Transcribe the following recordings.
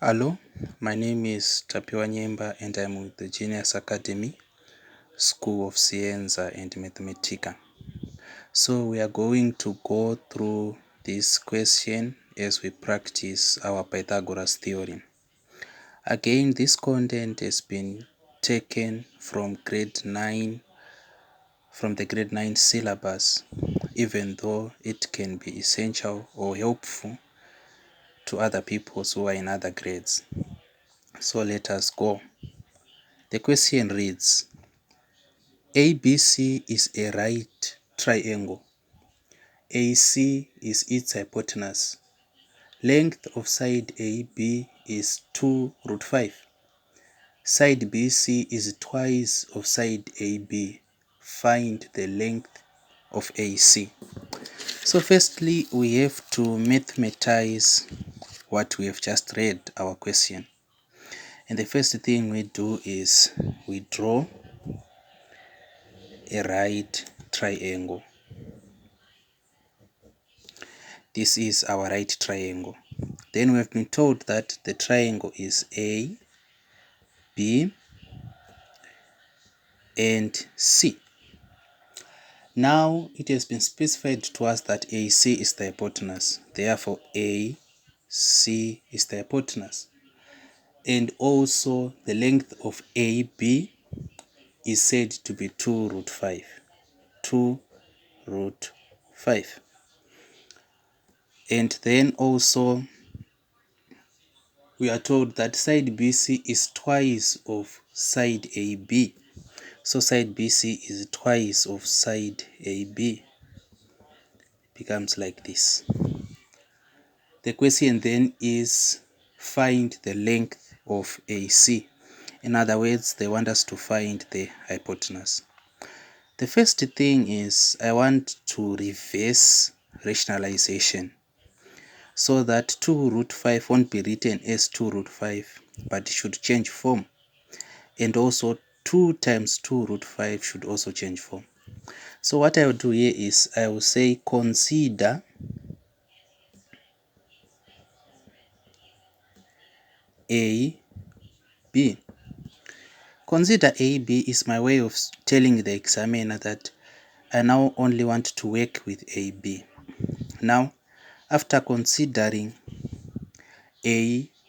Hello, my name is Tapiwa Nyemba and I'm with the Genius Academy, School of Scienza and Mathematica. So we are going to go through this question as we practice our Pythagoras Theorem. Again, this content has been taken from grade 9, from the grade 9 syllabus, even though it can be essential or helpful to other people who are in other grades. So let us go. The question reads, ABC is a right triangle. AC is its hypotenuse. Length of side AB is 2 root 5. Side BC is twice of side AB. Find the length of AC. So firstly, we have to mathematize what we have just read, our question. And the first thing we do is we draw a right triangle. This is our right triangle. Then we have been told that the triangle is A, B, and C. Now it has been specified to us that AC is the hypotenuse. Therefore, AC is the hypotenuse. And also the length of AB is said to be 2 root 5. 2 root 5. And then also we are told that side BC is twice of side AB. So side BC is twice of side AB. It becomes like this. The question then is find the length of AC. In other words, they want us to find the hypotenuse. The first thing is I want to reverse rationalization, so that 2 root 5 won't be written as 2 root 5, but it should change form. And also 2 times 2 root 5 should also change form. So what I will do here is I will say consider AB. Consider AB is my way of telling the examiner that I now only want to work with AB. Now, after considering AB,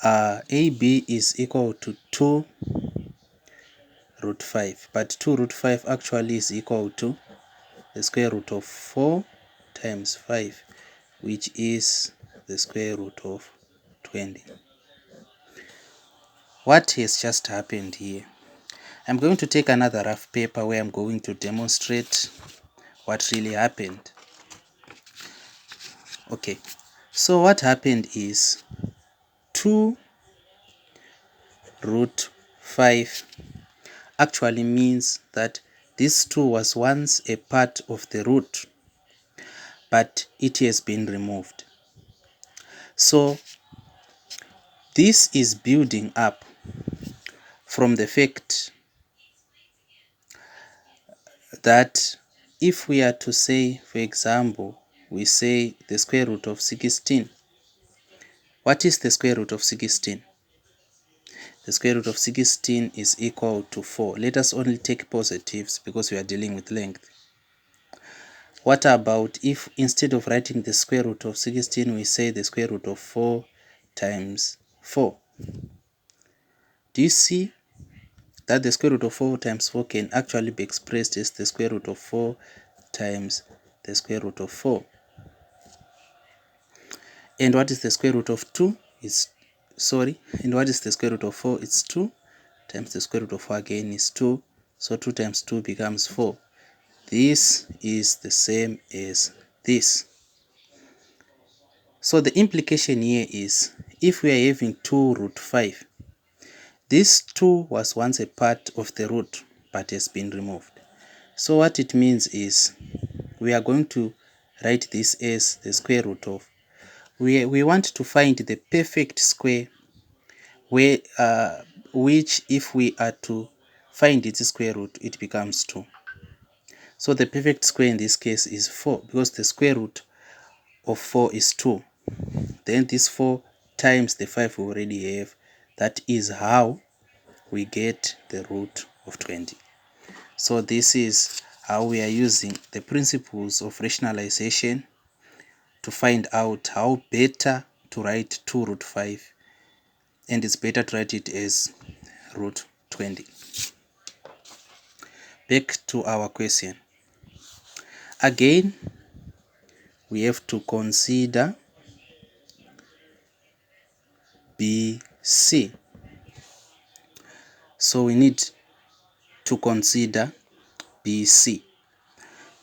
AB is equal to 2 root 5, but 2 root 5 actually is equal to the square root of 4 times 5, which is the square root of 20. What has just happened here? I'm going to take another rough paper where I'm going to demonstrate what really happened. Okay, so what happened is 2 root 5 actually means that this 2 was once a part of the root, but it has been removed. So this is building up from the fact that if we are to say, for example, we say the square root of 16. What is the square root of 16? The square root of 16 is equal to 4. Let us only take positives because we are dealing with length. What about if instead of writing the square root of 16, we say the square root of 4 times 4? Do you see that the square root of 4 times 4 can actually be expressed as the square root of 4 times the square root of 4? And what is the square root of 2? And what is the square root of 4? It's 2 times the square root of 4 again is 2. So 2 times 2 becomes 4. This is the same as this. So the implication here is if we are having 2 root 5, this 2 was once a part of the root but has been removed. So what it means is we are going to write this as the square root of. We want to find the perfect square where which if we are to find its square root, it becomes 2. So the perfect square in this case is 4 because the square root of 4 is 2. Then this 4 times the 5 we already have. That is how we get the root of 20. So this is how we are using the principles of rationalization to find out how better to write 2 root 5, and it's better to write it as root 20. Back to our question. Again, we have to consider BC. So we need to consider BC.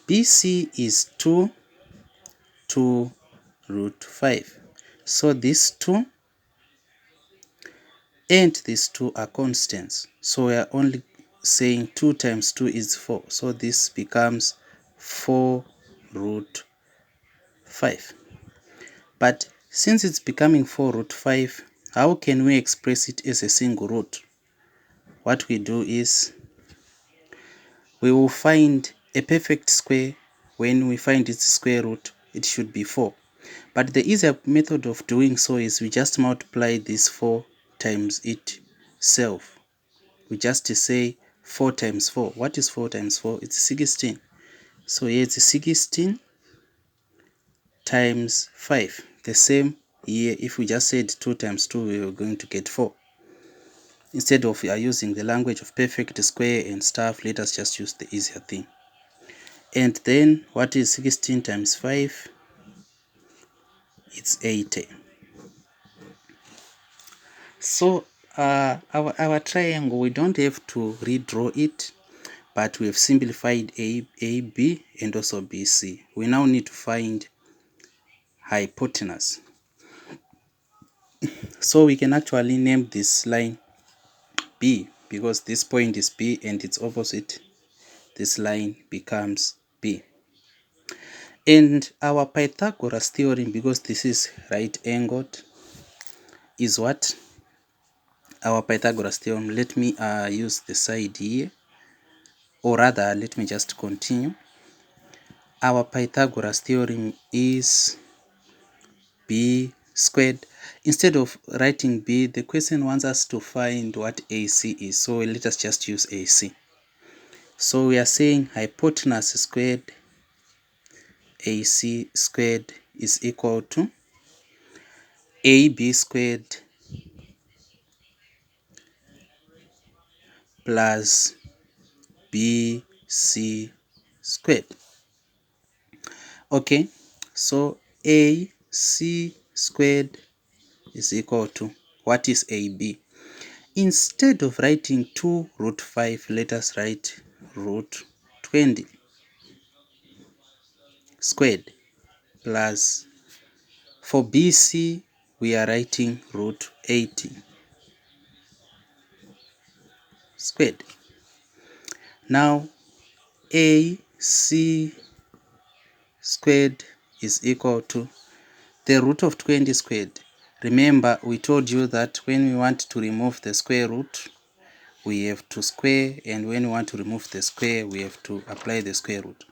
BC is 2 root 5. So this 2 and these 2 are constants. So we are only saying 2 times 2 is 4. So this becomes 4 root 5. But since it's becoming 4 root 5, how can we express it as a single root? What we do is we will find a perfect square. When we find its square root, it should be 4. But the easier method of doing so is we just multiply this 4 times itself. We just say 4 times 4. What is 4 times 4? It's 16. So here it's 16 times 5. The same here, if we just said 2 times 2, we are going to get 4. Instead of using the language of perfect square and stuff, let us just use the easier thing. And then what is 16 times 5? It's 80. So our triangle, we don't have to redraw it, but we have simplified AB and also BC. We now need to find hypotenuse. So we can actually name this line B, because this point is B and its opposite, this line becomes B. And our Pythagoras theorem, because this is right angled, is what? Our Pythagoras theorem, let me use the side here, or rather let me just continue. Our Pythagoras theorem is B squared. Instead of writing B, the question wants us to find what AC is, so let us just use AC. So we are saying hypotenuse squared AC squared is equal to AB squared plus BC squared. Okay, so AC squared is equal to, what is AB? Instead of writing 2 root 5, let us write root 20 squared plus, for BC, we are writing root 80 squared. Now, AC squared is equal to the root of 20 squared. Remember, we told you that when we want to remove the square root, we have to square, and when we want to remove the square, we have to apply the square root.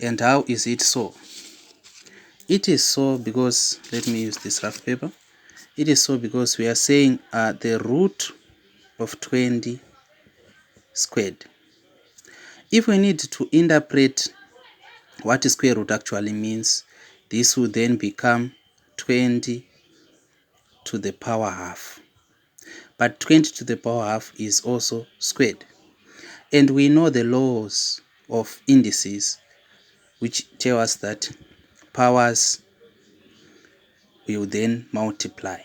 And how is it so? It is so because, let me use this rough paper. It is so because we are saying the root of 20 squared. If we need to interpret what square root actually means, this will then become 20 to the power half. But 20 to the power half is also squared. And we know the laws of indices, which tell us that powers will then multiply.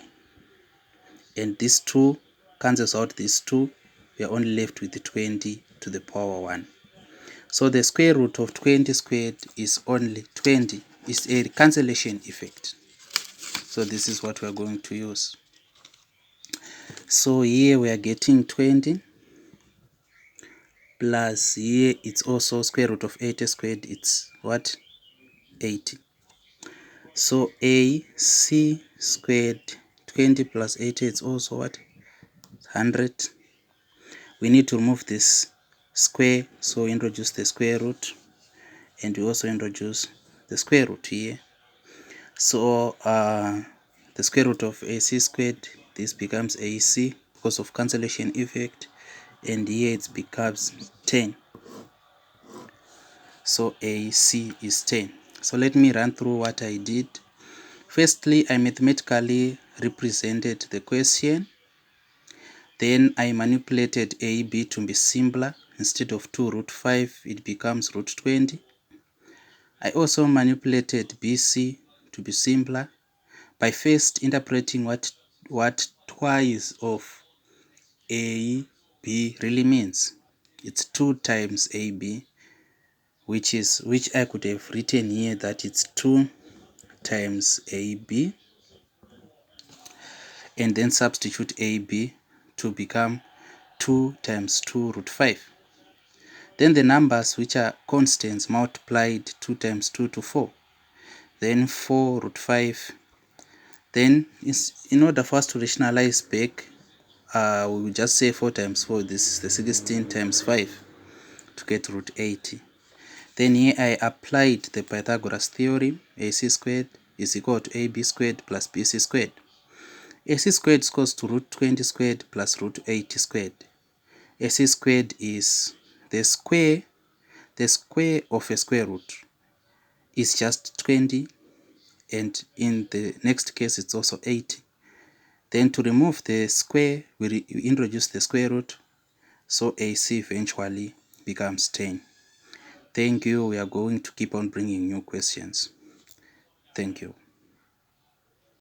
And this 2 cancels out this 2. We are only left with the 20 to the power 1. So the square root of 20 squared is only 20. It's a cancellation effect. So this is what we are going to use. So here we are getting 20 plus here it's also square root of 80 squared. It's what? 80. So AC squared 20 plus 80, it's also what? 100. We need to remove this square, so introduce the square root, and we also introduce the square root here. So the square root of AC squared, this becomes AC because of cancellation effect, and here it becomes 10. So AC is 10. So let me run through what I did. Firstly, I mathematically represented the question. Then I manipulated AB to be simpler. Instead of 2 root 5, it becomes root 20. I also manipulated BC to be simpler by first interpreting what twice of AB really means. It's 2 times AB, which I could have written here that it's 2 times AB, and then substitute AB to become 2 times 2 root 5. Then the numbers which are constants multiplied 2 times 2 to 4. Then 4 root 5. Then in order for us to rationalize back, we will just say 4 times 4, this is the 16 times 5 to get root 80. Then here I applied the Pythagoras Theorem. AC squared is equal to AB squared plus BC squared. AC squared is equal to root 20 squared plus root 80 squared. AC squared is the square of a square root is just 20, and in the next case it's also 80. Then to remove the square, we introduce the square root, so AC eventually becomes 10. Thank you. We are going to keep on bringing new questions. Thank you.